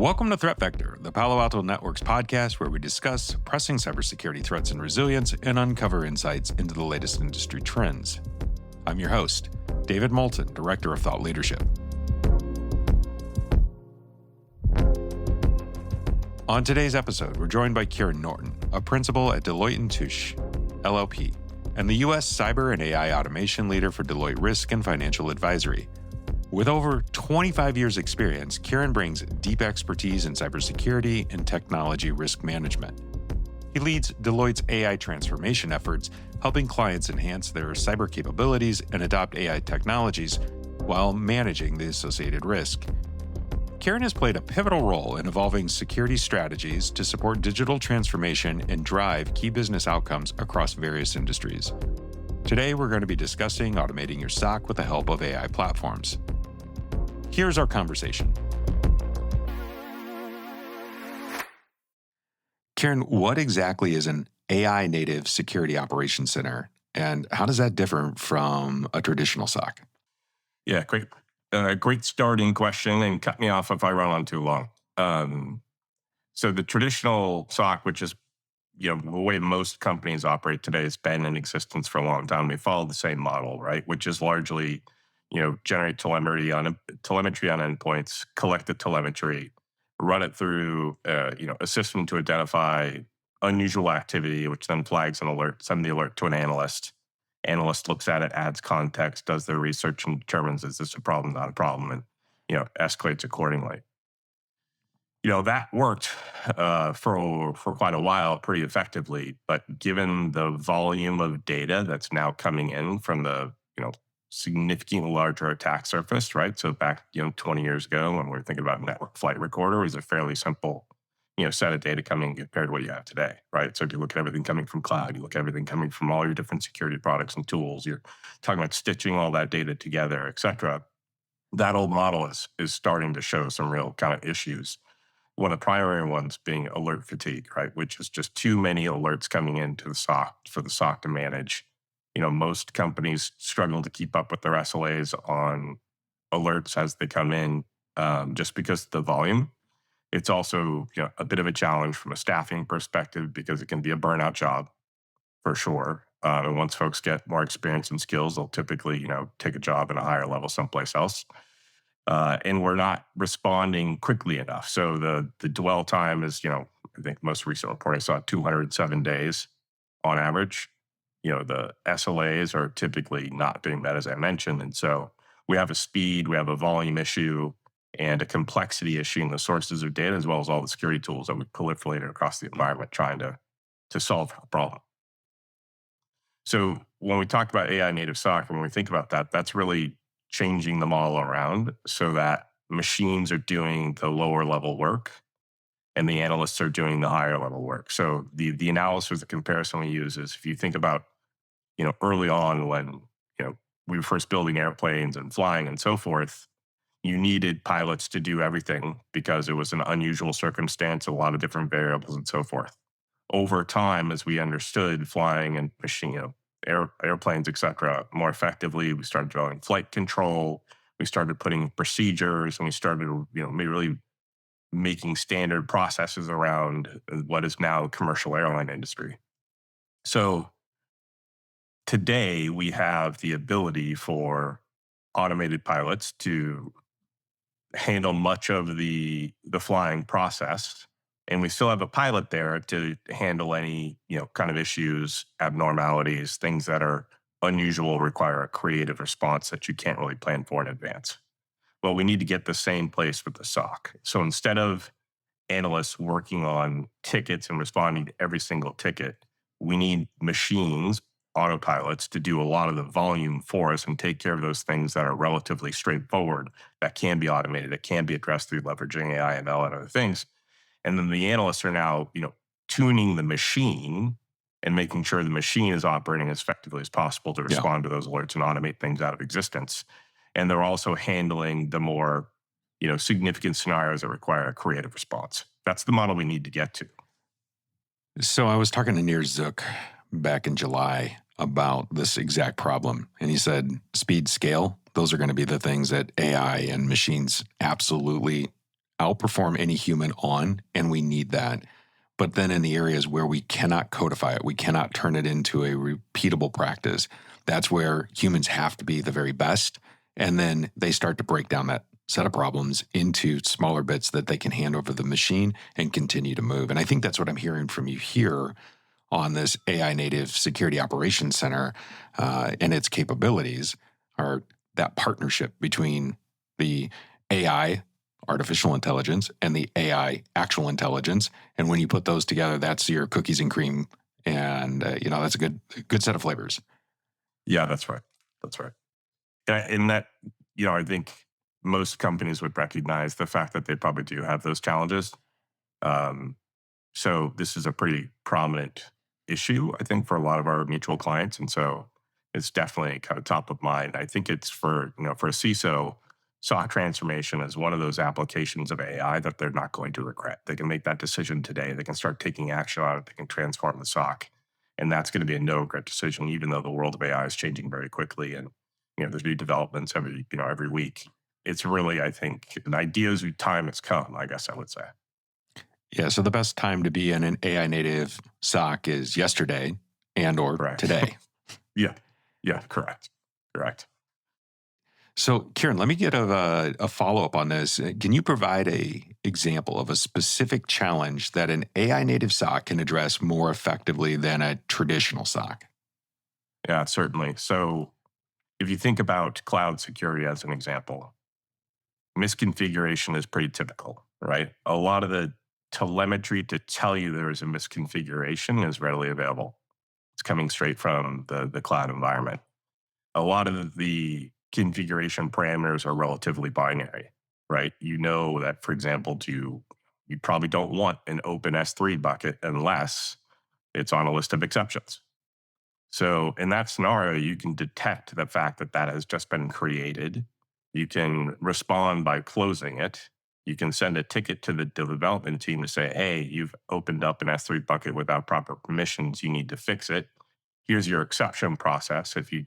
Welcome to Threat Vector, the Palo Alto Networks podcast where we discuss pressing cybersecurity threats and resilience and uncover insights into the latest industry trends. I'm your host, David Moulton, Director of Thought Leadership. On today's episode, we're joined by Kieran Norton, a principal at Deloitte and Touche, LLP, and the U.S. Cyber and AI Automation Leader for Deloitte Risk and Financial Advisory. With over 25 years' experience, Kieran brings deep expertise in cybersecurity and technology risk management. He leads Deloitte's AI transformation efforts, helping clients enhance their cyber capabilities and adopt AI technologies while managing the associated risk. Kieran has played a pivotal role in evolving security strategies to support digital transformation and drive key business outcomes across various industries. Today, we're going to be discussing automating your SOC with the help of AI platforms. Here's our conversation. Kieran, what exactly is an AI-native security operations center, and how does that differ from a traditional SOC? Yeah, great starting question, and cut me off if I run on too long. So the traditional SOC, which is the way most companies operate today, has been in existence for a long time. They follow the same model, right? Which is largely, generate telemetry on endpoints, collect the telemetry, run it through, a system to identify unusual activity, which then flags an alert, send the alert to an analyst. Analyst looks at it, adds context, does their research, and determines is this a problem, not a problem, and escalates accordingly. That worked for quite a while pretty effectively, but given the volume of data that's now coming in from the significantly larger attack surface, right? So back 20 years ago, when we were thinking about network flight recorder, it was a fairly simple set of data coming compared to what you have today, right? So if you look at everything coming from cloud, you look at everything coming from all your different security products and tools, you're talking about stitching all that data together, et cetera. That old model is starting to show some real kind of issues. One of the primary ones being alert fatigue, right? Which is just too many alerts coming into the SOC for the SOC to manage. Most companies struggle to keep up with their SLAs on alerts as they come in, just because of the volume. It's also a bit of a challenge from a staffing perspective because it can be a burnout job for sure. And once folks get more experience and skills, they'll typically take a job at a higher level someplace else. And we're not responding quickly enough. So the dwell time is, I think most recent report I saw 207 days on average. The SLAs are typically not being met, as I mentioned. And so we have a speed, we have a volume issue, and a complexity issue in the sources of data, as well as all the security tools that we've proliferated across the environment trying to solve the problem. So when we talk about AI native SOC, and when we think about that, that's really changing them all around so that machines are doing the lower level work and the analysts are doing the higher level work. So the analysis, the comparison we use is if you think about, early on when, we were first building airplanes and flying and so forth, you needed pilots to do everything because it was an unusual circumstance, a lot of different variables and so forth. Over time, as we understood flying and machine, airplanes, et cetera, more effectively, we started developing flight control, we started putting procedures, and we started, really making standard processes around what is now the commercial airline industry. So today, we have the ability for automated pilots to handle much of the flying process. And we still have a pilot there to handle any, kind of issues, abnormalities, things that are unusual, require a creative response that you can't really plan for in advance. Well, we need to get the same place with the SOC. So instead of analysts working on tickets and responding to every single ticket, we need machines, autopilots, to do a lot of the volume for us and take care of those things that are relatively straightforward, that can be automated, that can be addressed through leveraging AI, ML, and other things. And then the analysts are now, tuning the machine and making sure the machine is operating as effectively as possible to respond to those alerts and automate things out of existence. And they're also handling the more, significant scenarios that require a creative response. That's the model we need to get to. So I was talking to Nir Zook back in July about this exact problem. And he said, speed, scale, those are going to be the things that AI and machines absolutely outperform any human on, and we need that. But then in the areas where we cannot codify it, we cannot turn it into a repeatable practice, that's where humans have to be the very best. And then they start to break down that set of problems into smaller bits that they can hand over the machine and continue to move. And I think that's what I'm hearing from you here on this AI native security operations center and its capabilities are that partnership between the AI, artificial intelligence, and the AI, actual intelligence. And when you put those together, that's your cookies and cream. And, that's a good set of flavors. Yeah, that's right. That's right. And that, I think most companies would recognize the fact that they probably do have those challenges. Um, so this is a pretty prominent issue, I think, for a lot of our mutual clients. And so it's definitely kind of top of mind. I think it's for a CISO, SOC transformation is one of those applications of AI that they're not going to regret. They can make that decision today. They can start taking action on it. They can transform the SOC. And that's going to be a no regret decision, even though the world of AI is changing very quickly. And, there's new developments every week. It's really, I think, an idea's time has come, I guess I would say. Yeah, so the best time to be in an AI native SOC is yesterday and or Correct. today. Yeah, correct. So, Kieran, let me get a follow-up on this. Can you provide a example of a specific challenge that an AI native SOC can address more effectively than a traditional SOC? Yeah, certainly. So if you think about cloud security as an example, misconfiguration is pretty typical, right? A lot of the telemetry to tell you there is a misconfiguration is readily available. It's coming straight from the cloud environment. A lot of the configuration parameters are relatively binary, right? You know that, for example, you probably don't want an open S3 bucket unless it's on a list of exceptions. So in that scenario, you can detect the fact that that has just been created. You can respond by closing it. You can send a ticket to the development team to say, hey, you've opened up an S3 bucket without proper permissions. You need to fix it. Here's your exception process. If you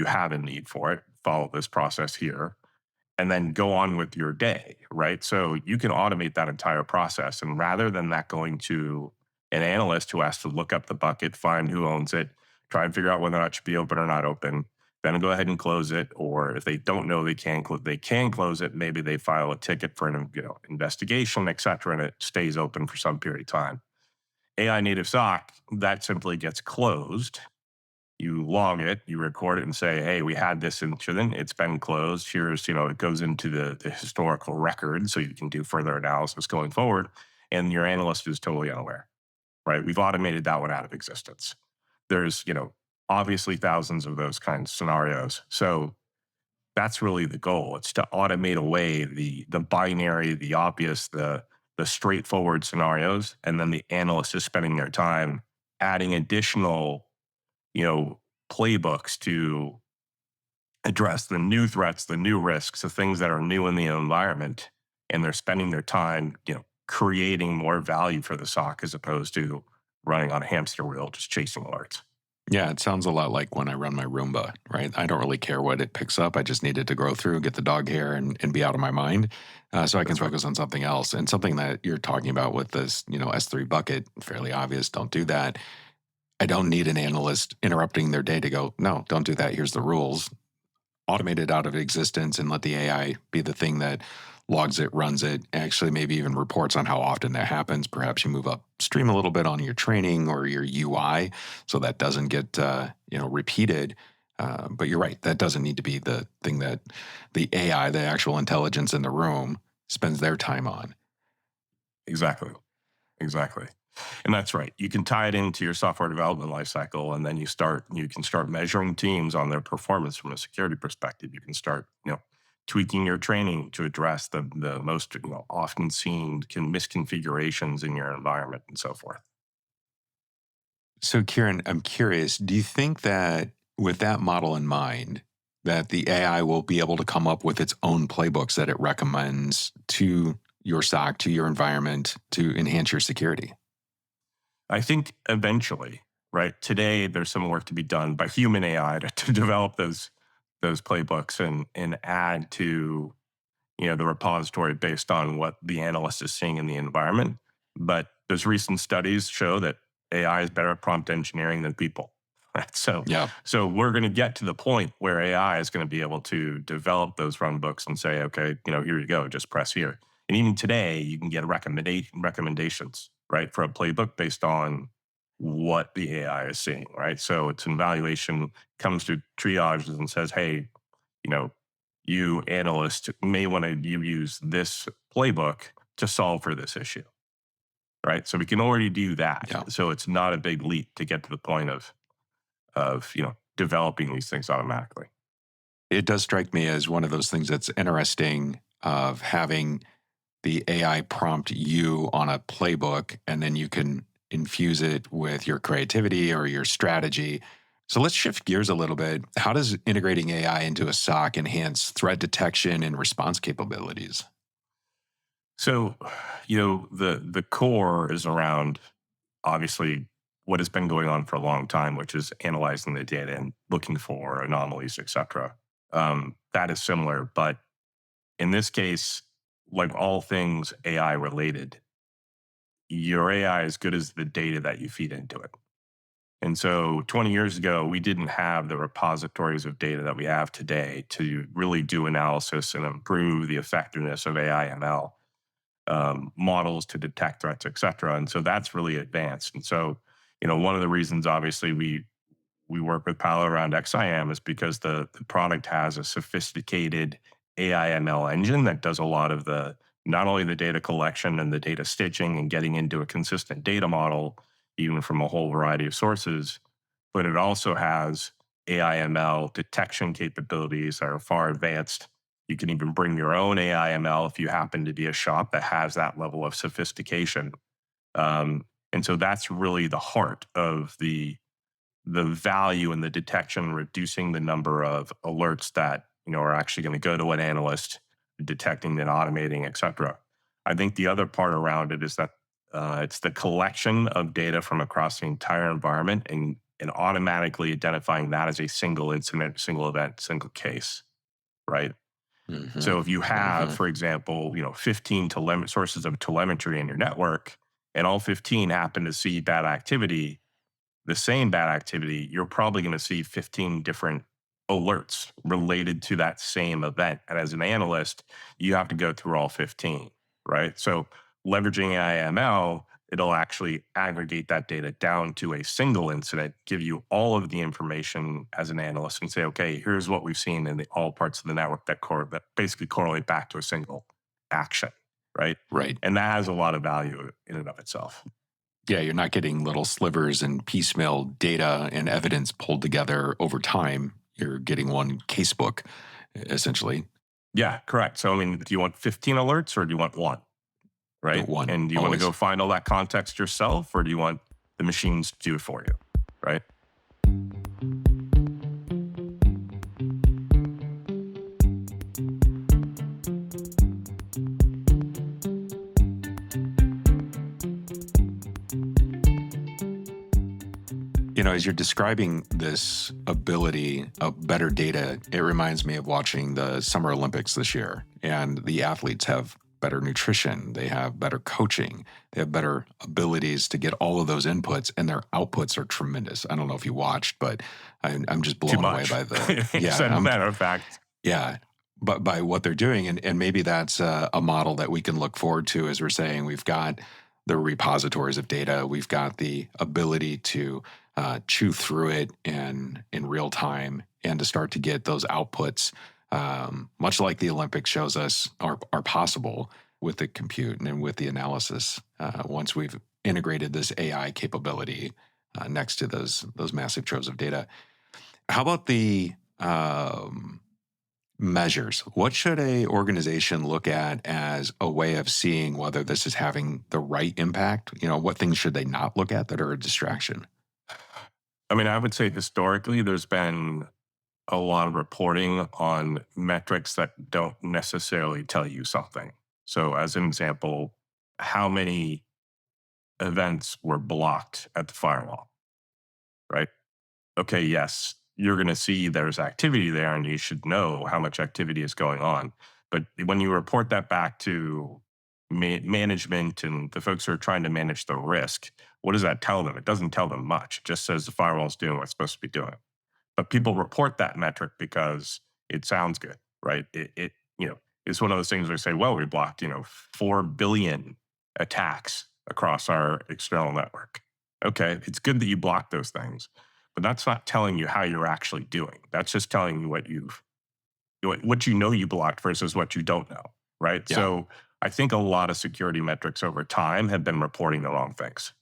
have a need for it, follow this process here and then go on with your day, right? So you can automate that entire process. And rather than that going to an analyst who has to look up the bucket, find who owns it, try and figure out whether or not it should be open or not open, then go ahead and close it. Or if they don't know they can close it, maybe they file a ticket for an investigation, et cetera, and it stays open for some period of time. AI native SOC, that simply gets closed. You log it, you record it and say, hey, we had this incident, it's been closed. Here's, it goes into the historical record so you can do further analysis going forward. And your analyst is totally unaware, right? We've automated that one out of existence. There's, obviously thousands of those kinds of scenarios. So that's really the goal. It's to automate away the binary, the obvious, the straightforward scenarios. And then the analyst is spending their time adding additional playbooks to address the new threats, the new risks, the things that are new in the environment. And they're spending their time, creating more value for the SOC as opposed to running on a hamster wheel, just chasing alerts. Yeah, it sounds a lot like when I run my Roomba, right? I don't really care what it picks up. I just need it to go through, get the dog hair, and be out of my mind so I can focus on something else. And something that you're talking about with this, S3 bucket, fairly obvious, don't do that. I don't need an analyst interrupting their day to go, no, don't do that. Here's the rules. Automate it out of existence and let the AI be the thing that logs it, runs it, actually maybe even reports on how often that happens. Perhaps you move upstream a little bit on your training or your UI so that doesn't get repeated. But you're right, that doesn't need to be the thing that the AI, the actual intelligence in the room, spends their time on. Exactly. And that's right. You can tie it into your software development lifecycle, and then you can start measuring teams on their performance from a security perspective. You can start, tweaking your training to address the most often seen misconfigurations in your environment and so forth. So, Kieran, I'm curious, do you think that with that model in mind, that the AI will be able to come up with its own playbooks that it recommends to your SOC, to your environment, to enhance your security? I think eventually, right? Today, there's some work to be done by human AI to develop those playbooks and add to the repository based on what the analyst is seeing in the environment. But those recent studies show that AI is better at prompt engineering than people. Right? Yeah. So we're going to get to the point where AI is going to be able to develop those run books and say, okay, here you go, just press here. And even today, you can get recommendations, right, for a playbook based on what the AI is seeing, right? So it's an evaluation, comes to triages and says, hey, you know, you analyst may want to use this playbook to solve for this issue, right? So we can already do that. Yeah. So it's not a big leap to get to the point of developing these things automatically. It does strike me as one of those things that's interesting of having the AI prompt you on a playbook, and then you can infuse it with your creativity or your strategy. So let's shift gears a little bit. How does integrating AI into a SOC enhance threat detection and response capabilities? So, the core is around obviously what has been going on for a long time, which is analyzing the data and looking for anomalies, et cetera. That is similar, but in this case, like all things AI related, your AI is good as the data that you feed into it. And so 20 years ago, we didn't have the repositories of data that we have today to really do analysis and improve the effectiveness of AI ML models to detect threats, et cetera. And so that's really advanced. And so, one of the reasons obviously we work with Palo around XIM is because the product has a sophisticated AI ML engine that does a lot of the not only the data collection and the data stitching and getting into a consistent data model, even from a whole variety of sources, but it also has AI ML detection capabilities that are far advanced. You can even bring your own AI ML if you happen to be a shop that has that level of sophistication. And so that's really the heart of the value in the detection, reducing the number of alerts that are actually going to go to an analyst, detecting and automating, et cetera. I think the other part around it is that it's the collection of data from across the entire environment and automatically identifying that as a single incident, single event, single case, right? Mm-hmm. So if you have, Mm-hmm. for example, 15 sources of telemetry in your network, and all 15 happen to see bad activity, the same bad activity, you're probably going to see 15 different alerts related to that same event. And as an analyst, you have to go through all 15, right? So leveraging AI/ML, it'll actually aggregate that data down to a single incident, give you all of the information as an analyst and say, okay, here's what we've seen in all parts of the network that basically correlate back to a single action, right? Right. And that has a lot of value in and of itself. Yeah, you're not getting little slivers and piecemeal data and evidence pulled together over time. You're getting one casebook, essentially. Yeah, correct. So, I mean, do you want 15 alerts or do you want one? Right. One, And do you want to always. go find all that context yourself or do you want the machines to do it for you? Right. As you're describing this ability of better data, it reminds me of watching the Summer Olympics this year. And the athletes have better nutrition, they have better coaching, they have better abilities to get all of those inputs, and their outputs are tremendous. I don't know if you watched, but I'm just Too blown away much. by the, As yeah, a matter of fact. yeah, but by what they're doing. And maybe that's a model that we can look forward to as we're saying we've got the repositories of data, we've got the ability to chew through it in real time and to start to get those outputs, much like the Olympics shows us are possible with the compute and with the analysis once we've integrated this AI capability next to those massive troves of data. How about the measures? What should a organization look at as a way of seeing whether this is having the right impact? What things should they not look at that are a distraction? I mean, I would say historically, there's been a lot of reporting on metrics that don't necessarily tell you something. So, as an example, how many events were blocked at the firewall, right? Okay, yes, you're going to see there's activity there and you should know how much activity is going on. But when you report that back to management and the folks who are trying to manage the risk, what does that tell them? It doesn't tell them much. It just says the firewall's doing what it's supposed to be doing. But people report that metric because it sounds good, right? It's one of those things where they say, well, we blocked, 4 billion attacks across our external network. Okay, it's good that you blocked those things, but that's not telling you how you're actually doing. That's just telling you what you know you blocked versus what you don't know, right? Yeah. So I think a lot of security metrics over time have been reporting the wrong things,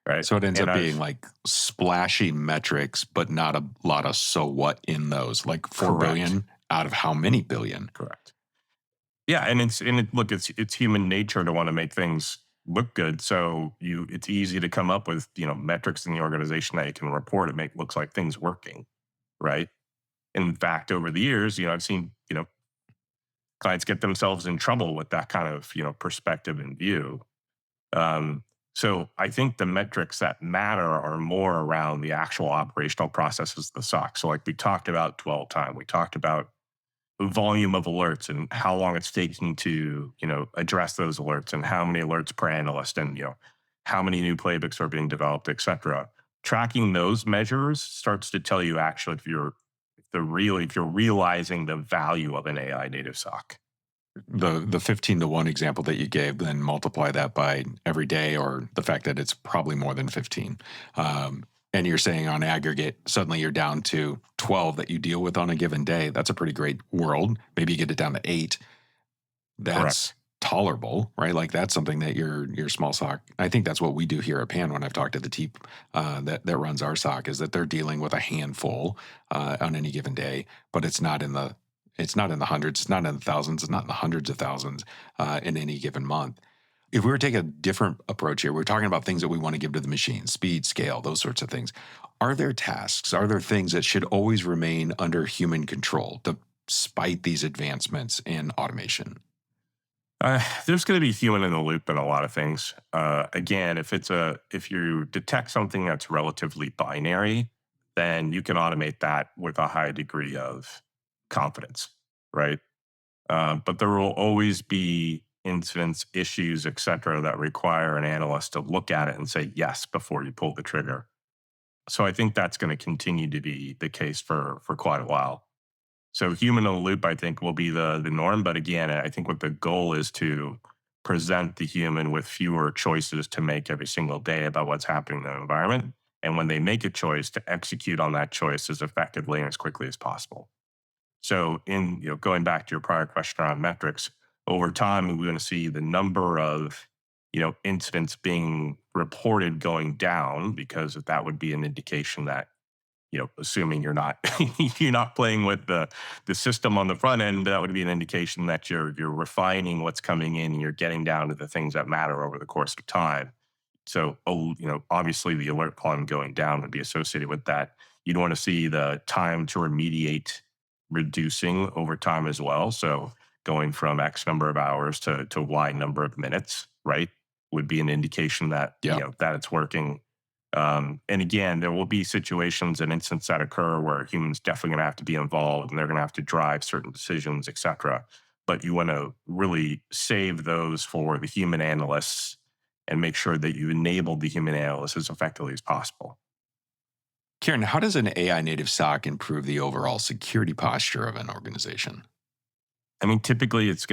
right? So it ends And up being I've like splashy metrics, but not a lot of so what in those. Like 4 correct, billion out of how many billion? correct. Yeah, look, it's human nature to want to make things look good. So it's easy to come up with metrics in the organization that you can report and make looks like things working, right? In fact, over the years, I've seen clients get themselves in trouble with that kind of perspective and view. Um, so I think the metrics that matter are more around the actual operational processes of the SOC. So like we talked about dwell time, we talked about volume of alerts and how long it's taking to address those alerts and how many alerts per analyst and how many new playbooks are being developed, et cetera. Tracking those measures starts to tell you actually if you're realizing the value of an AI native SOC. The 15 to 1 example that you gave, then multiply that by every day, or the fact that it's probably more than 15. And you're saying on aggregate, suddenly you're down to 12 that you deal with on a given day. That's a pretty great world. Maybe you get it down to 8. That's Correct. tolerable, right? Like that's something that your small SOC. I think that's what we do here at Pan when I've talked to the team that runs our SOC, is that they're dealing with a handful on any given day, but it's not in the hundreds, it's not in the thousands, it's not in the hundreds of thousands in any given month. If we were to take a different approach here, we're talking about things that we want to give to the machine, speed, scale, those sorts of things. Are there tasks, are there things that should always remain under human control despite these advancements in automation? There's going to be human in the loop in a lot of things. Again, if you detect something that's relatively binary, then you can automate that with a high degree of confidence, right? But there will always be incidents, issues, et cetera, that require an analyst to look at it and say yes before you pull the trigger. So I think that's going to continue to be the case for quite a while. So human in the loop, I think, will be the norm. But again, I think what the goal is to present the human with fewer choices to make every single day about what's happening in the environment. And when they make a choice, to execute on that choice as effectively and as quickly as possible. So in going back to your prior question around metrics, over time we're going to see the number of incidents being reported going down, because that would be an indication that assuming you're not you're not playing with the system on the front end, that would be an indication that you're refining what's coming in and you're getting down to the things that matter over the course of time. So, obviously the alert volume going down would be associated with that. You'd want to see the time to remediate reducing over time as well. So going from X number of hours to Y number of minutes, right, would be an indication that that it's working. And again, there will be situations and instances that occur where humans definitely going to have to be involved and they're going to have to drive certain decisions, et cetera. But you want to really save those for the human analysts and make sure that you enable the human analysts as effectively as possible. Kieran, how does an AI native SOC improve the overall security posture of an organization? I mean, typically it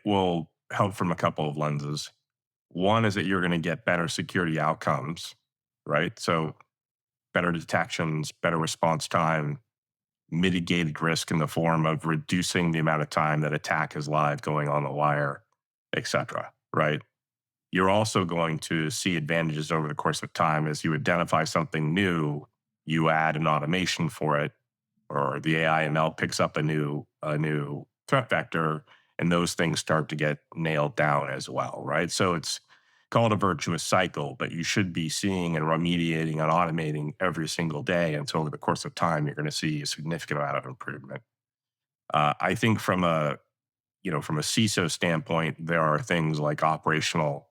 will help from a couple of lenses. One is that you're going to get better security outcomes, right? So better detections, better response time, mitigated risk in the form of reducing the amount of time that attack is live going on the wire, et cetera, right? You're also going to see advantages over the course of time as you identify something new, you add an automation for it, or the AI ML picks up a new threat vector, and those things start to get nailed down as well, right? So it's called a virtuous cycle, but you should be seeing and remediating and automating every single day. And so over the course of time, you're going to see a significant amount of improvement. I think from a CISO standpoint, there are things like operational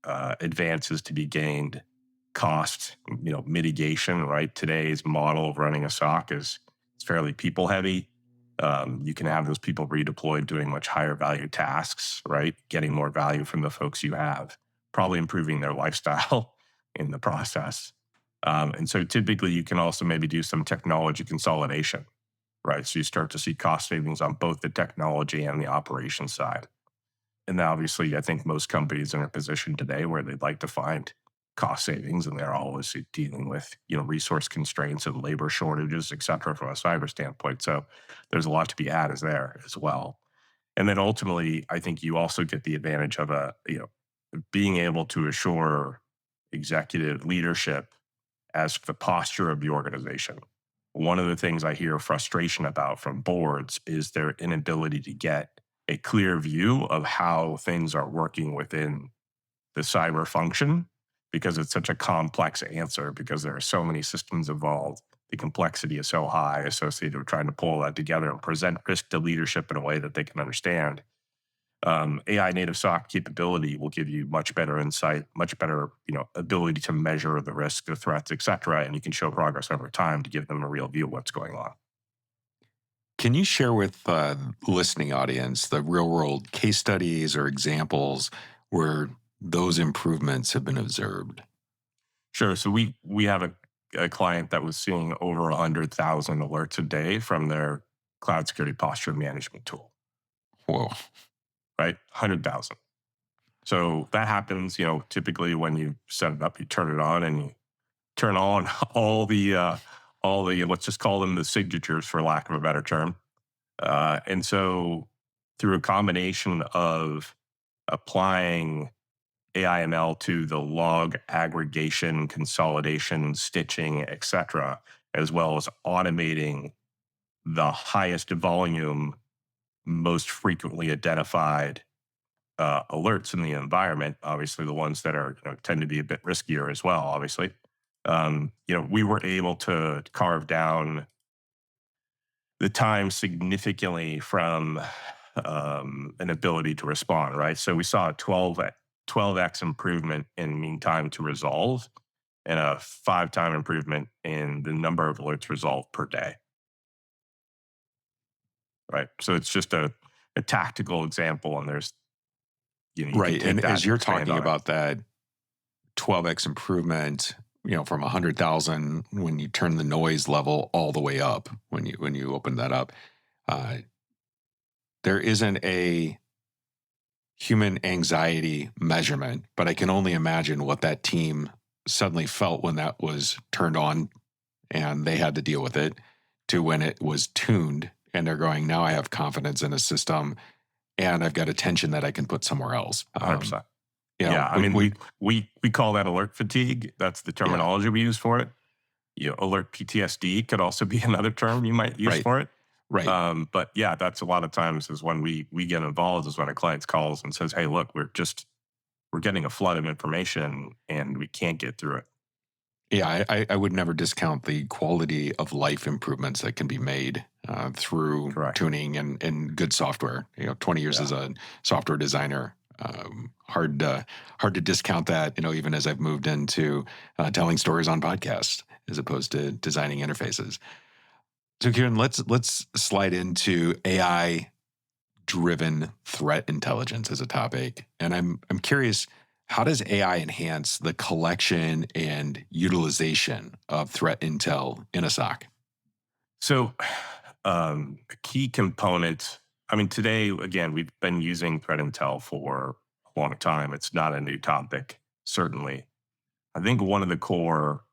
advances to be gained, cost, mitigation, right? Today's model of running a SOC is it's fairly people heavy. You can have those people redeployed doing much higher value tasks, right? Getting more value from the folks you have, probably improving their lifestyle in the process. And so typically you can also maybe do some technology consolidation, right? So you start to see cost savings on both the technology and the operations side. And obviously, I think most companies are in a position today where they'd like to find cost savings, and they're always dealing with resource constraints and labor shortages, et cetera, from a cyber standpoint. So there's a lot to be added there as well. And then ultimately, I think you also get the advantage of being able to assure executive leadership as the posture of the organization. One of the things I hear frustration about from boards is their inability to get a clear view of how things are working within the cyber function because it's such a complex answer because there are so many systems involved. The complexity is so high associated with trying to pull that together and present risk to leadership in a way that they can understand. AI native SOC capability will give you much better insight, much better ability to measure the risk, the threats, et cetera, and you can show progress over time to give them a real view of what's going on. Can you share with the listening audience the real world case studies or examples where those improvements have been observed? Sure. So we have a client that was seeing over 100,000 alerts a day from their cloud security posture management tool, Whoa. right? 100,000. So that happens, typically when you set it up, you turn it on and you turn on all the let's just call them the signatures for lack of a better term. And so through a combination of applying AI/ML to the log aggregation, consolidation, stitching, et cetera, as well as automating the highest volume, most frequently identified alerts in the environment, obviously the ones that are tend to be a bit riskier as well, obviously. We were able to carve down the time significantly from an ability to respond, right? So we saw a 12x improvement in mean time to resolve and a 5-time improvement in the number of alerts resolved per day, right? So it's just a tactical example, and there's, you can Right. take And that as and you're expand talking on it. about that 12x improvement, from 100,000 when you turn the noise level all the way up, when you open that up, uh, there isn't a human anxiety measurement, but I can only imagine what that team suddenly felt when that was turned on and they had to deal with it, to when it was tuned and they're going, now I have confidence in a system and I've got attention that I can put somewhere else. 100%. Yeah, I mean, we call that alert fatigue. That's the yeah, terminology we use for it. Alert PTSD could also be another term you might use right, for it. right. But yeah, that's a lot of times is when we get involved is when a client calls and says, "Hey, look, we're getting a flood of information and we can't get through it." Yeah, I would never discount the quality of life improvements that can be made through Correct. tuning and good software. 20 years as Yeah. a software designer, hard to discount that. Even as I've moved into telling stories on podcasts as opposed to designing interfaces. So, Kieran, let's slide into AI driven threat intelligence as a topic, and I'm curious. How does AI enhance the collection and utilization of threat intel in a SOC? So, a key component. I mean, today again, we've been using threat intel for a long time. It's not a new topic, certainly. I think one of the core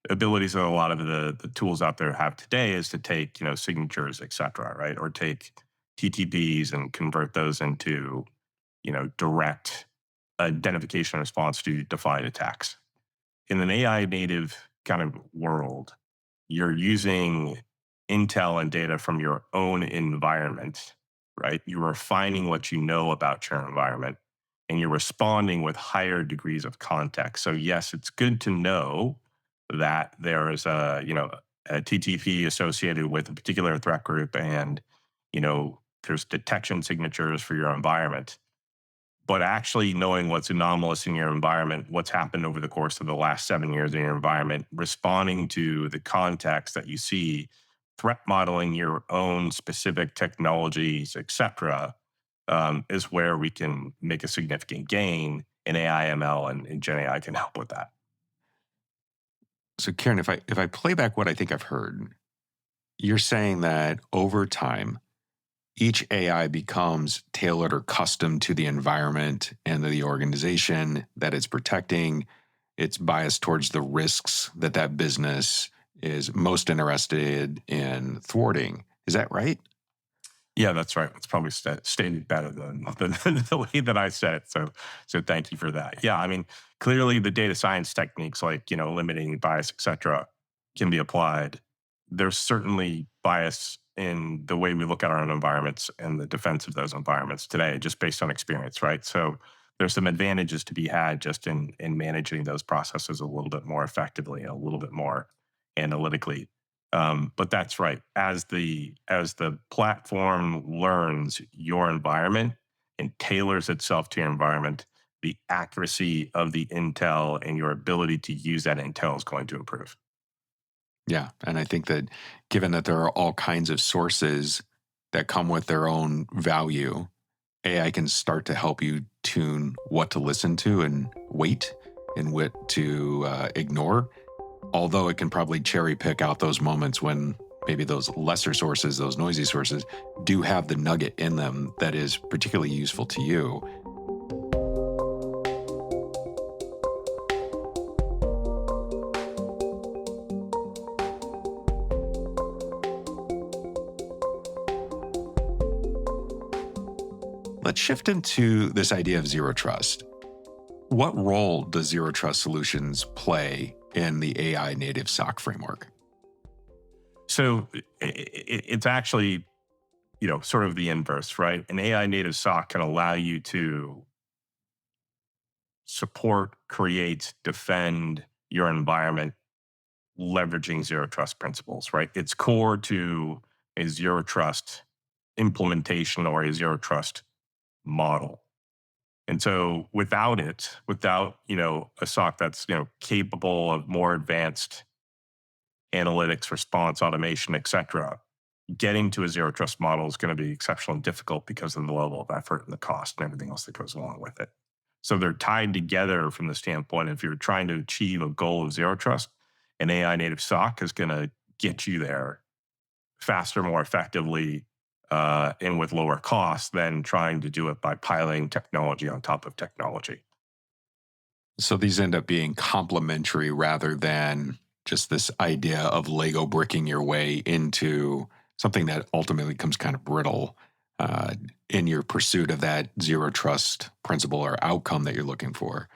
abilities that a lot of the tools out there have today is to take signatures, et cetera, right, or take TTPs and convert those into direct identification response to defined attacks. In an AI native kind of world, you're using intel and data from your own environment, right? You're refining what you know about your environment and you're responding with higher degrees of context. So yes, it's good to know that there is a TTP associated with a particular threat group and there's detection signatures for your environment, but actually knowing what's anomalous in your environment, what's happened over the course of the last 7 years in your environment, responding to the context that you see threat modeling your own specific technologies, et cetera, is where we can make a significant gain in AI, ML, and Gen AI can help with that. So, Kieran, if I play back what I think I've heard, you're saying that over time, each AI becomes tailored or custom to the environment and the organization that it's protecting. It's biased towards the risks that that business is most interested in thwarting. Is that right? Yeah, that's right. It's probably stated better than the way that I said it. So thank you for that. Yeah, I mean, clearly the data science techniques like, limiting bias, et cetera, can be applied. There's certainly bias in the way we look at our own environments and the defense of those environments today, just based on experience, right? So there's some advantages to be had just in managing those processes a little bit more effectively, a little bit more analytically. But that's right. As the platform learns your environment and tailors itself to your environment, the accuracy of the intel and your ability to use that intel is going to improve. Yeah. And I think that given that there are all kinds of sources that come with their own value, AI can start to help you tune what to listen to and wait and what to ignore. Although it can probably cherry pick out those moments when maybe those lesser sources, those noisy sources, do have the nugget in them that is particularly useful to you. Let's shift into this idea of zero trust. What role does zero trust solutions play in the AI native SOC framework? So it's actually, sort of the inverse, right? An AI native SOC can allow you to support, create, defend your environment leveraging zero trust principles, right? It's core to a zero trust implementation or a zero trust model. And so without, a SOC that's, capable of more advanced analytics, response, automation, et cetera, getting to a zero trust model is going to be exceptionally difficult because of the level of effort and the cost and everything else that goes along with it. So they're tied together from the standpoint, if you're trying to achieve a goal of zero trust, an AI native SOC is going to get you there faster, more effectively, and with lower costs than trying to do it by piling technology on top of technology. So these end up being complementary rather than just this idea of Lego bricking your way into something that ultimately becomes kind of brittle in your pursuit of that zero trust principle or outcome that you're looking for.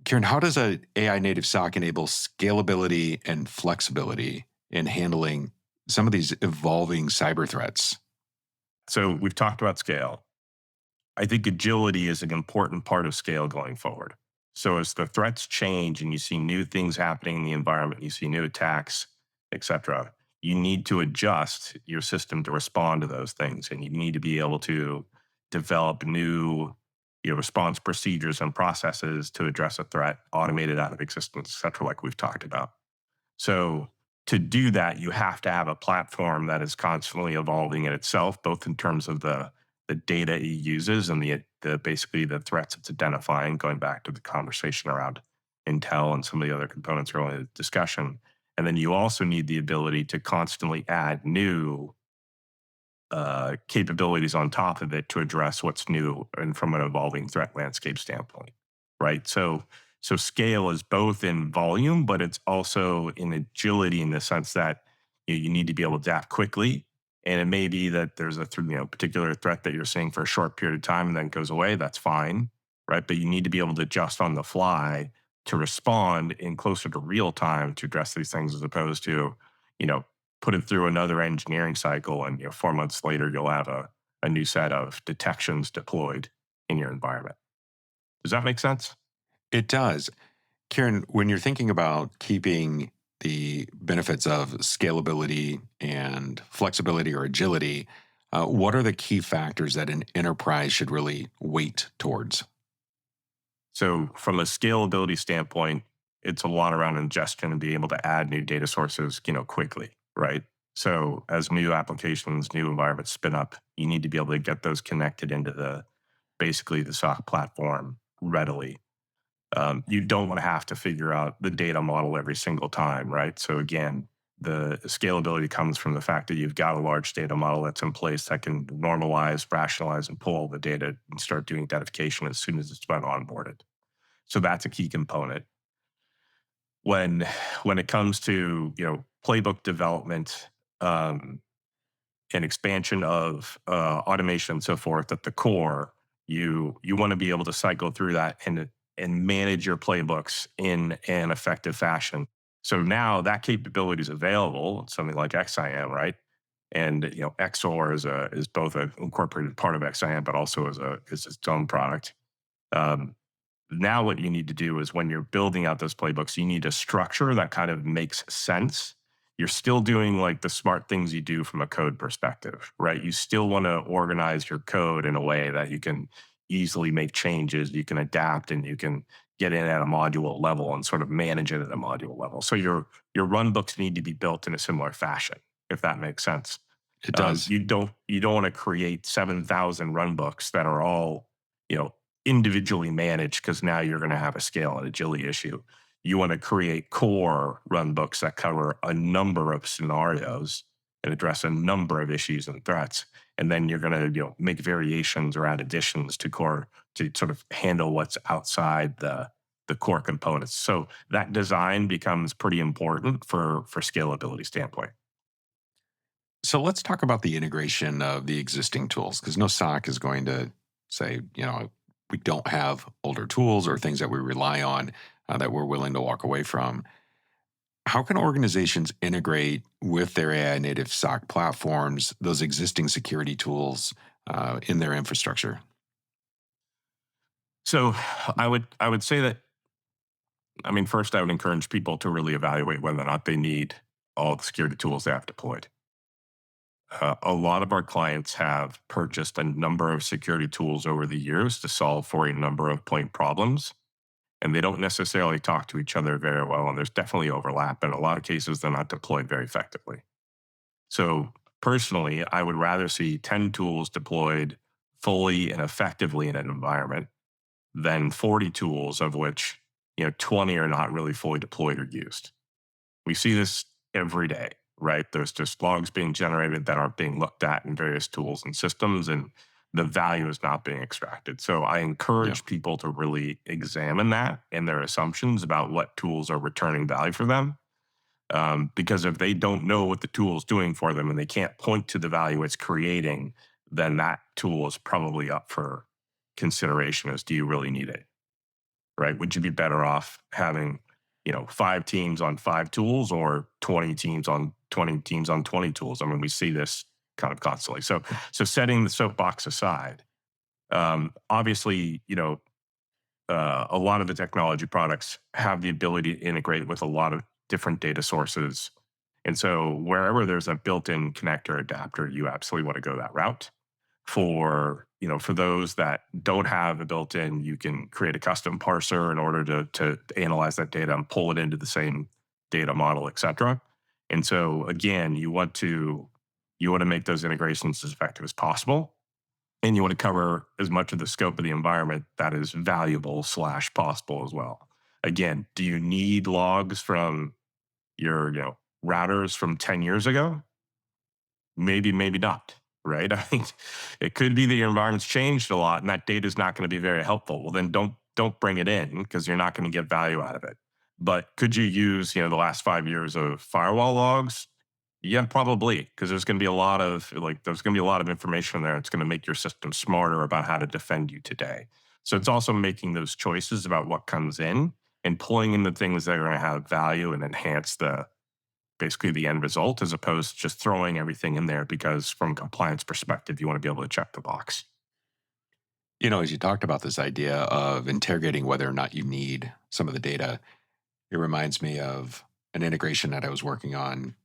Kieran, how does a AI native SOC enable scalability and flexibility in handling some of these evolving cyber threats? So we've talked about scale. I think agility is an important part of scale going forward. So as the threats change and you see new things happening in the environment, you see new attacks, et cetera, you need to adjust your system to respond to those things. And you need to be able to develop new response procedures and processes to address a threat, automated out of existence, et cetera, like we've talked about. So to do that, you have to have a platform that is constantly evolving in itself, both in terms of the data it uses and the basically the threats it's identifying, going back to the conversation around Intel and some of the other components earlier in the discussion. And then you also need the ability to constantly add new capabilities on top of it to address what's new and from an evolving threat landscape standpoint, right? So scale is both in volume, but it's also in agility in the sense that you need to be able to adapt quickly. And it may be that there's a particular threat that you're seeing for a short period of time and then it goes away. That's fine, right? But you need to be able to adjust on the fly to respond in closer to real time to address these things, as opposed to, put it through another engineering cycle and 4 months later you'll have a new set of detections deployed in your environment. Does that make sense? It does. Kieran, when you're thinking about keeping the benefits of scalability and flexibility or agility, what are the key factors that an enterprise should really weight towards? So from a scalability standpoint, it's a lot around ingestion and being able to add new data sources, quickly, right? So as new applications, new environments spin up, you need to be able to get those connected into basically the SOC platform readily. You don't want to have to figure out the data model every single time, right? So again, the scalability comes from the fact that you've got a large data model that's in place that can normalize, rationalize, and pull all the data and start doing identification as soon as it's been onboarded. So that's a key component. When it comes to playbook development, um, and expansion of automation and so forth at the core, you want to be able to cycle through that and manage your playbooks in an effective fashion. So now that capability is available. Something like XIM, right? And XOR is both an incorporated part of XIM, but also is its own product. Um, Now what you need to do is when you're building out those playbooks, you need a structure that kind of makes sense. You're still doing like the smart things you do from a code perspective, right? You still want to organize your code in a way that you can easily make changes, you can adapt, and you can get in at a module level and sort of manage it at a module level. So your run books need to be built in a similar fashion, if that makes sense. It does. You don't want to create 7,000 run books that are all you know individually managed, because now you're going to have a scale and agility issue. You want to create core run books that cover a number of scenarios and address a number of issues and threats. And then you're going to make variations or add additions to core to sort of handle what's outside the core components. So that design becomes pretty important for scalability standpoint. So let's talk about the integration of the existing tools, because no SOC is going to say, we don't have older tools or things that we rely on that we're willing to walk away from. How can organizations integrate with their AI native SOC platforms, those existing security tools in their infrastructure? So I would say that, I mean, first I would encourage people to really evaluate whether or not they need all the security tools they have deployed. A lot of our clients have purchased a number of security tools over the years to solve for a number of point problems, and they don't necessarily talk to each other very well. And there's definitely overlap. In a lot of cases, they're not deployed very effectively. So, personally, I would rather see 10 tools deployed fully and effectively in an environment than 40 tools, of which 20 are not really fully deployed or used. We see this every day, right? There's just logs being generated that aren't being looked at in various tools and systems, and the value is not being extracted. So I Yeah. encourage people to really examine that and their assumptions about what tools are returning value for them. Because if they don't know what the tool is doing for them and they can't point to the value it's creating, then that tool is probably up for consideration as, do you really need it? Right? Would you be better off having, 5 teams on 5 tools, or 20 teams on 20 teams on 20 tools? I mean, we see this kind of constantly. So setting the soapbox aside, obviously, a lot of the technology products have the ability to integrate with a lot of different data sources. And so wherever there's a built-in connector adapter, you absolutely want to go that route. For those that don't have a built-in, you can create a custom parser in order to analyze that data and pull it into the same data model, et cetera. And so again, you want to make those integrations as effective as possible, and you want to cover as much of the scope of the environment that is valuable / possible as well. Again, do you need logs from your routers from 10 years ago? Maybe, maybe not, right? I think it could be that your environment's changed a lot and that data is not going to be very helpful. Well, then don't bring it in, because you're not going to get value out of it. But could you use the last 5 years of firewall logs? Yeah, probably, because there's going to be a lot of information there. It's going to make your system smarter about how to defend you today. So it's also making those choices about what comes in and pulling in the things that are going to have value and enhance basically the end result, as opposed to just throwing everything in there because from a compliance perspective, you want to be able to check the box. As you talked about this idea of interrogating whether or not you need some of the data, it reminds me of an integration that I was working on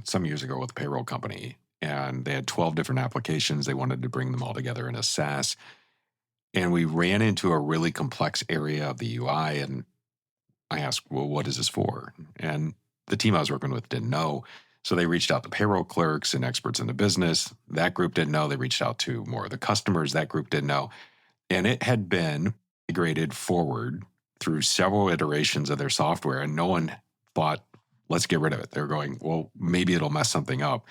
some years ago with a payroll company. And they had 12 different applications. They wanted to bring them all together in a SaaS. And we ran into a really complex area of the UI. And I asked, well, what is this for? And the team I was working with didn't know. So they reached out to payroll clerks and experts in the business. That group didn't know. They reached out to more of the customers. That group didn't know. And it had been migrated forward through several iterations of their software, and no one thought, let's get rid of it. They're going, well, maybe it'll mess something up.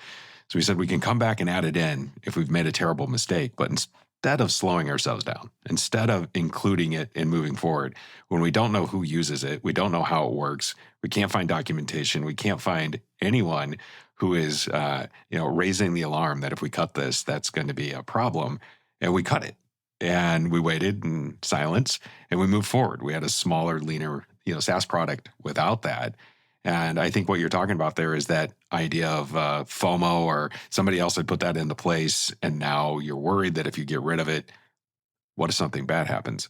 So we said we can come back and add it in if we've made a terrible mistake. But instead of slowing ourselves down, instead of including it and moving forward, when we don't know who uses it, we don't know how it works, we can't find documentation, we can't find anyone who is raising the alarm that if we cut this, that's going to be a problem. And we cut it. And we waited in silence and we moved forward. We had a smaller, leaner, SaaS product without that. And I think what you're talking about there is that idea of FOMO, or somebody else had put that into place. And now you're worried that if you get rid of it, what if something bad happens?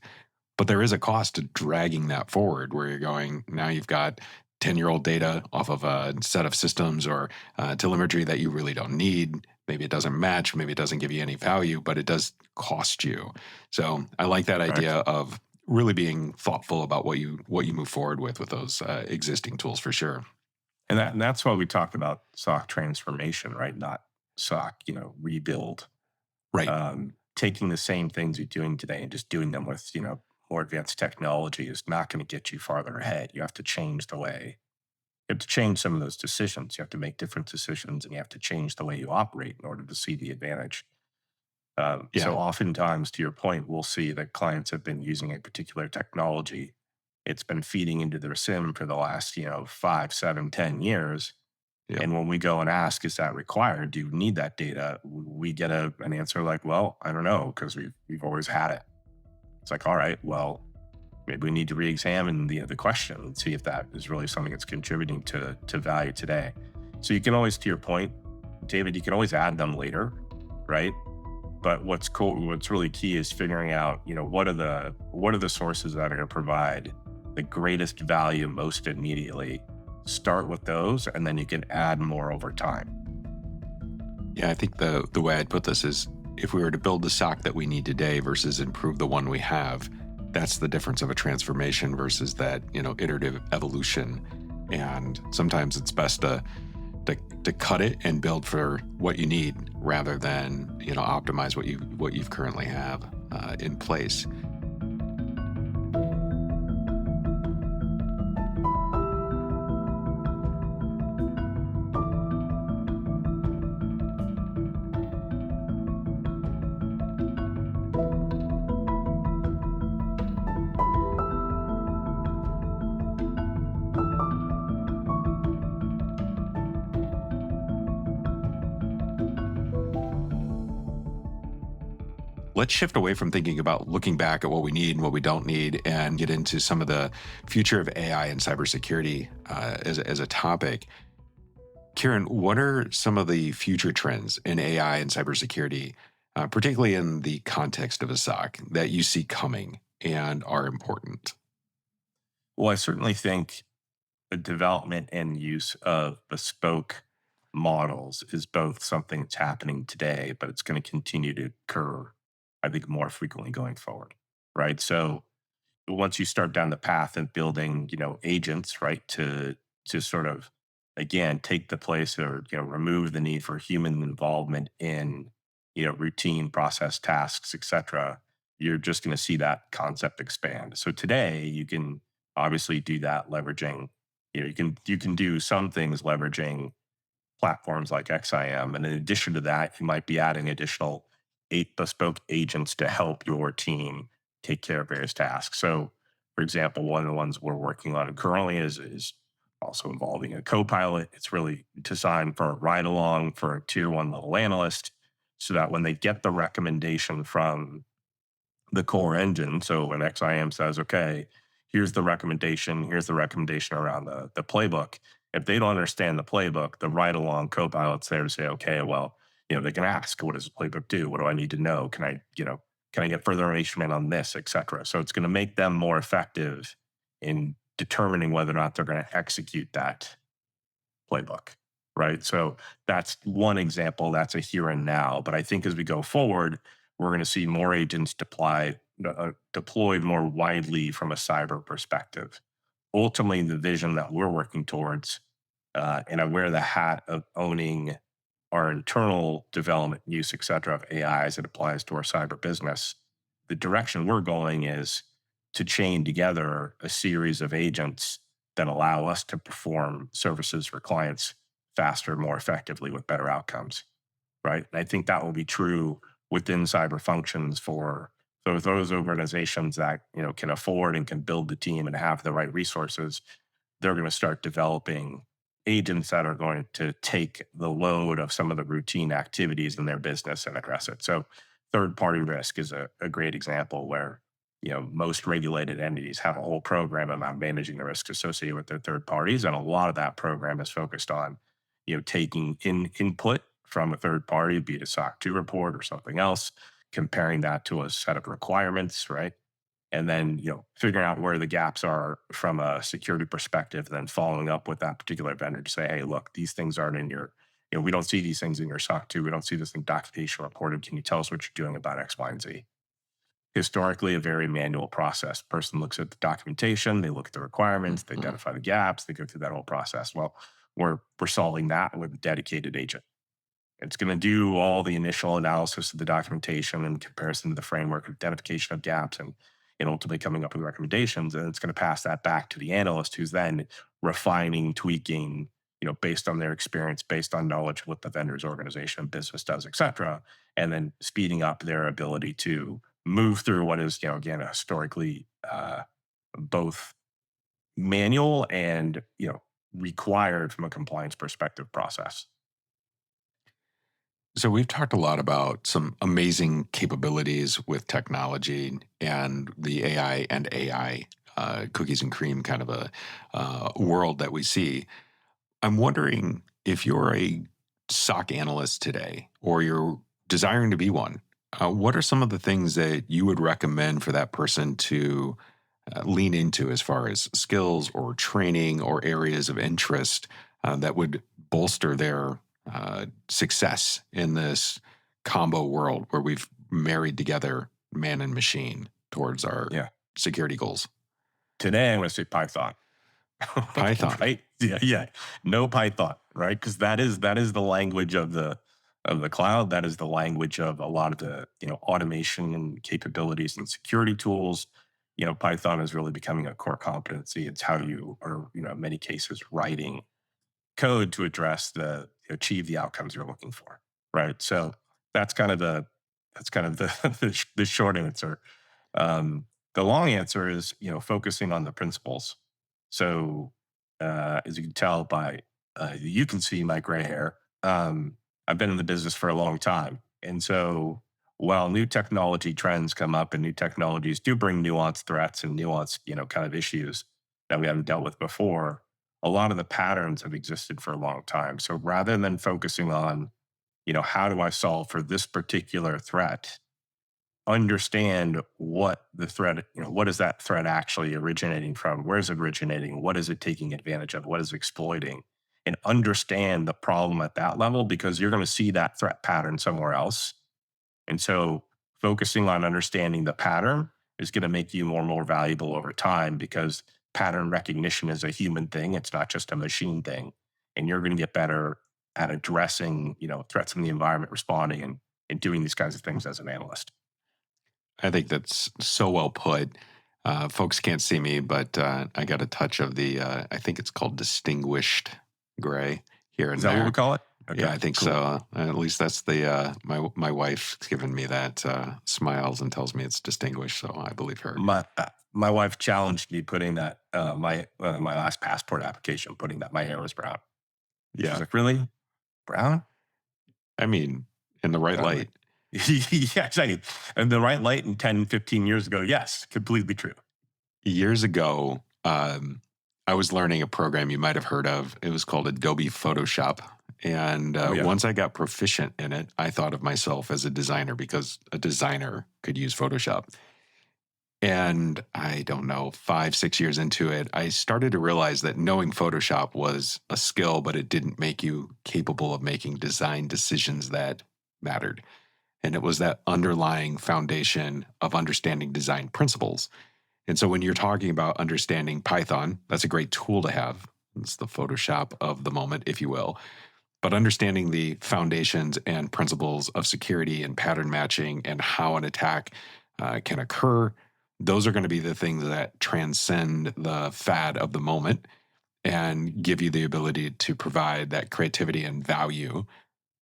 But there is a cost to dragging that forward, where you're going, now you've got 10-year-old data off of a set of systems or telemetry that you really don't need. Maybe it doesn't match, maybe it doesn't give you any value, but it does cost you. So I like that idea of really being thoughtful about what you move forward with those existing tools, for sure. And that's why we talk about SOC transformation, right? Not SOC, rebuild. Right. Taking the same things you're doing today and just doing them with, more advanced technology is not going to get you farther ahead. You have to change the way. You have to change some of those decisions. You have to make different decisions, and you have to change the way you operate in order to see the advantage. So oftentimes, to your point, we'll see that clients have been using a particular technology. It's been feeding into their SIM for the last, 5, 7, 10 years. Yep. And when we go and ask, is that required? Do you need that data? We get an answer like, well, I don't know, because we've always had it. It's like, all right, well, maybe we need to re-examine the question and see if that is really something that's contributing to value today. So you can always, to your point, David, you can always add them later, right? But what's really key is figuring out, what are the sources that are going to provide the greatest value most immediately. Start with those, and then you can add more over time. Yeah, I think the way I'd put this is, if we were to build the SOC that we need today versus improve the one we have, that's the difference of a transformation versus that, iterative evolution. And sometimes it's best to cut it and build for what you need rather than, optimize what you've currently have in place. Let's shift away from thinking about looking back at what we need and what we don't need, and get into some of the future of AI and cybersecurity as a topic. Kieran, what are some of the future trends in AI and cybersecurity, particularly in the context of a SOC, that you see coming and are important? Well, I certainly think the development and use of bespoke models is both something that's happening today, but it's going to continue to occur, I think, more frequently going forward, right? So once you start down the path of building, agents, right, to sort of, again, take the place, or, remove the need for human involvement in, routine process tasks, et cetera, you're just going to see that concept expand. So today you can obviously do that leveraging, you can do some things leveraging platforms like XIM. And in addition to that, you might be adding additional bespoke agents to help your team take care of various tasks. So, for example, one of the ones we're working on currently is also involving a co-pilot. It's really designed for a ride-along for a tier 1 level analyst, so that when they get the recommendation from the core engine, so when XIM says, okay, here's the recommendation around the playbook, if they don't understand the playbook, the ride-along co-pilot's there to say, okay, well, they can ask, what does the playbook do? What do I need to know? Can I get further information on this, et cetera? So it's going to make them more effective in determining whether or not they're going to execute that playbook, right? So that's one example. That's a here and now. But I think as we go forward, we're going to see more agents deployed more widely from a cyber perspective. Ultimately, the vision that we're working towards and I wear the hat of owning our internal development, use, et cetera, of AI as it applies to our cyber business. The direction we're going is to chain together a series of agents that allow us to perform services for clients faster, more effectively, with better outcomes, right? And I think that will be true within cyber functions for those organizations that can afford and can build the team and have the right resources. They're going to start developing agents that are going to take the load of some of the routine activities in their business and address it. So third party risk is a great example where most regulated entities have a whole program about managing the risks associated with their third parties, and a lot of that program is focused on taking input from a third party, be it a SOC 2 report or something else, comparing that to a set of requirements, right? And then figuring out where the gaps are from a security perspective, then following up with that particular vendor to say, hey, look, these things aren't in your, we don't see these things in your SOC 2, we don't see this in documentation reported, can you tell us what you're doing about X, Y, and Z? Historically, a very manual process. Person looks at the documentation, they look at the requirements, they identify the gaps, they go through that whole process. Well, we're solving that with a dedicated agent. It's going to do all the initial analysis of the documentation in comparison to the framework, identification of gaps, and ultimately coming up with recommendations. And it's going to pass that back to the analyst, who's then refining, tweaking, based on their experience, based on knowledge of what the vendor's organization and business does, et cetera, and then speeding up their ability to move through what is, again, historically both manual and required from a compliance perspective process. So we've talked a lot about some amazing capabilities with technology and the AI and AI cookies and cream kind of a world that we see. I'm wondering if you're a SOC analyst today or you're desiring to be one, what are some of the things that you would recommend for that person to lean into as far as skills or training or areas of interest that would bolster their success in this combo world where we've married together man and machine towards our security goals? Today, I'm going to say Python. Python, right? Yeah. No Python, right? Because that is the language of the cloud. That is the language of a lot of the automation and capabilities and security tools. Python is really becoming a core competency. It's how you are, in many cases, writing code to achieve the outcomes you're looking for, right? So that's kind of the the short answer. The long answer is focusing on the principles. So as you can tell by you can see my gray hair. I've been in the business for a long time, and so while new technology trends come up and new technologies do bring nuanced threats and nuanced kind of issues that we haven't dealt with before, a lot of the patterns have existed for a long time. So rather than focusing on, how do I solve for this particular threat, understand what the threat, what is that threat actually originating from? Where is it originating? What is it taking advantage of? What is it exploiting? And understand the problem at that level, because you're going to see that threat pattern somewhere else. And so focusing on understanding the pattern is going to make you more and more valuable over time, because pattern recognition is a human thing. It's not just a machine thing. And you're going to get better at addressing, threats in the environment, responding and doing these kinds of things as an analyst. I think that's so well put. Folks can't see me, but I got a touch of the, I think it's called distinguished gray here and Is that there. what we call it? Okay, Yeah, I think cool. so. At least that's the my wife's given me that, smiles and tells me it's distinguished, so I believe her. My wife challenged me putting that my last passport application, putting that my hair was brown. Yeah, She's like, really? Brown? I mean, in the right light. Yeah, exactly. In the right light, and 10, 15 years ago, yes, completely true. Years ago, I was learning a program you might have heard of. It was called Adobe Photoshop. And once I got proficient in it, I thought of myself as a designer, because a designer could use Photoshop. And I don't know, 5, 6 years into it, I started to realize that knowing Photoshop was a skill, but it didn't make you capable of making design decisions that mattered. And it was that underlying foundation of understanding design principles. And so when you're talking about understanding Python, that's a great tool to have. It's the Photoshop of the moment, if you will. But understanding the foundations and principles of security and pattern matching and how an attack can occur, those are going to be the things that transcend the fad of the moment and give you the ability to provide that creativity and value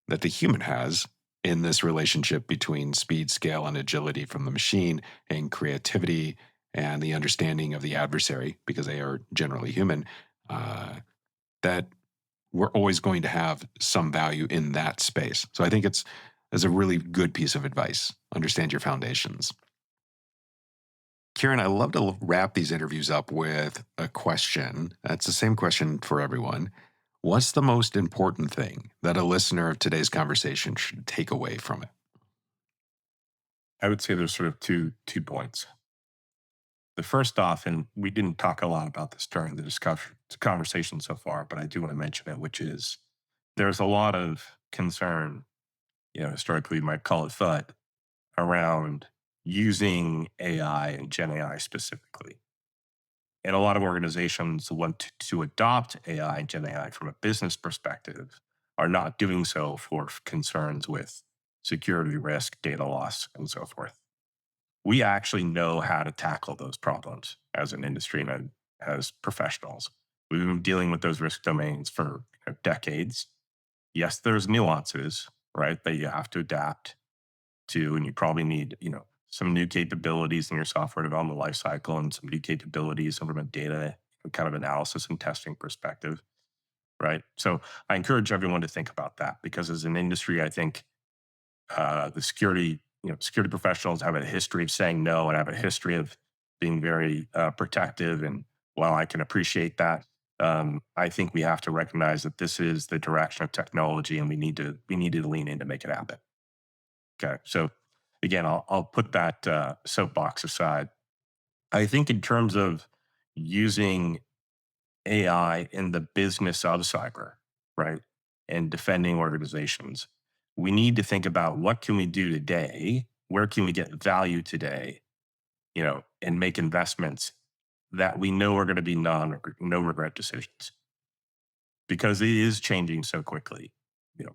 that the human has in this relationship between speed, scale, and agility from the machine, and creativity and the understanding of the adversary, because they are generally human, that we're always going to have some value in that space. So I think it's a really good piece of advice. Understand your foundations. Kieran, I love to wrap these interviews up with a question. It's the same question for everyone. What's the most important thing that a listener of today's conversation should take away from it? I would say there's sort of two points. The first off, and we didn't talk a lot about this during the conversation so far, but I do want to mention it, which is there's a lot of concern, historically you might call it FUD, around using AI and Gen AI specifically. And a lot of organizations want to adopt AI and Gen AI from a business perspective are not doing so for concerns with security risk, data loss, and so forth. We actually know how to tackle those problems as an industry and as professionals. We've been dealing with those risk domains for decades. Yes, there's nuances, right, that you have to adapt to, and you probably need, some new capabilities in your software development lifecycle and some new capabilities from a data kind of analysis and testing perspective, right? So I encourage everyone to think about that, because as an industry, I think the security professionals have a history of saying no and have a history of being very protective. And while I can appreciate that, I think we have to recognize that this is the direction of technology, and we need to lean in to make it happen. Okay, so again, I'll put that soapbox aside. I think in terms of using AI in the business of cyber, right, and defending organizations, we need to think about what can we do today, where can we get value today, and make investments that we know are going to be no regret decisions, because it is changing so quickly.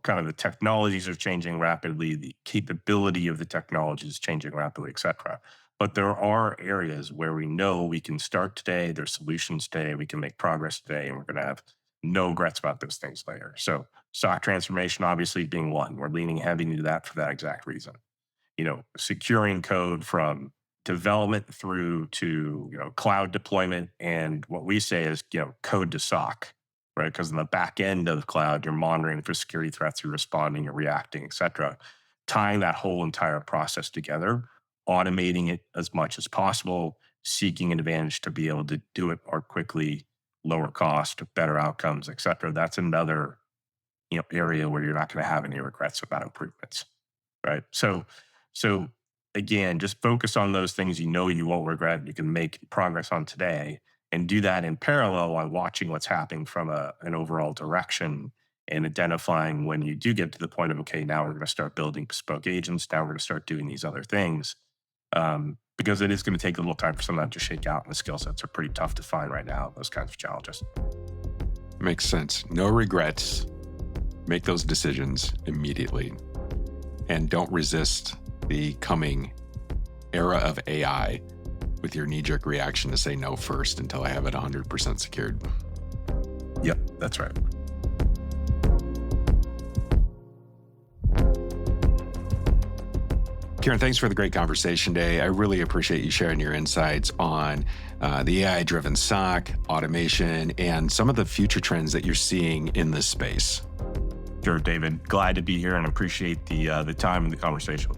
Kind of the technologies are changing rapidly, the capability of the technology is changing rapidly, et cetera. But there are areas where we know we can start today, there's solutions today, we can make progress today, and we're going to have no regrets about those things later. So SOC transformation obviously being one. We're leaning heavy into that for that exact reason. Securing code from development through to cloud deployment, and what we say is code to SOC, right? Because in the back end of the cloud, you're monitoring for security threats, you're responding, you're reacting, et cetera. Tying that whole entire process together, automating it as much as possible, seeking an advantage to be able to do it more quickly, lower cost, better outcomes, et cetera. That's another area where you're not going to have any regrets about improvements, right? So again, just focus on those things you won't regret, you can make progress on today, and do that in parallel while watching what's happening from an overall direction and identifying when you do get to the point of, okay, now we're going to start building bespoke agents, now we're going to start doing these other things, because it is going to take a little time for some of that to shake out, and the skill sets are pretty tough to find right now, those kinds of challenges. Makes sense. No regrets. Make those decisions immediately. And don't resist the coming era of AI with your knee-jerk reaction to say no first until I have it 100% secured. Yep, that's right. Kieran, thanks for the great conversation today. I really appreciate you sharing your insights on the AI-driven SOC, automation, and some of the future trends that you're seeing in this space. Sure, David. Glad to be here and appreciate the time and the conversation.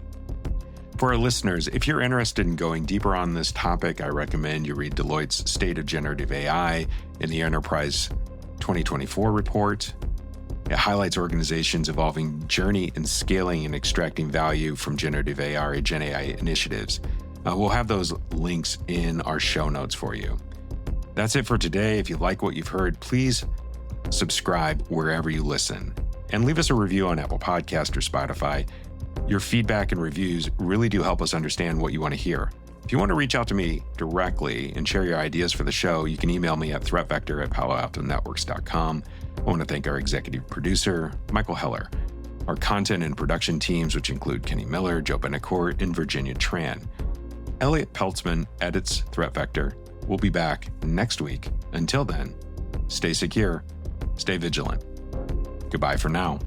For our listeners, if you're interested in going deeper on this topic, I recommend you read Deloitte's State of Generative AI in the Enterprise 2024 report. It highlights organizations' evolving journey in scaling and extracting value from generative AI or Gen AI initiatives. We'll have those links in our show notes for you. That's it for today. If you like what you've heard, please subscribe wherever you listen and leave us a review on Apple Podcast or Spotify. Your feedback and reviews really do help us understand what you want to hear. If you want to reach out to me directly and share your ideas for the show, you can email me at threatvector@paloaltonetworks.com. I want to thank our executive producer, Michael Heller, our content and production teams, which include Kenny Miller, Joe Benacourt, and Virginia Tran. Elliot Peltzman edits Threat Vector. We'll be back next week. Until then, stay secure, stay vigilant. Goodbye for now.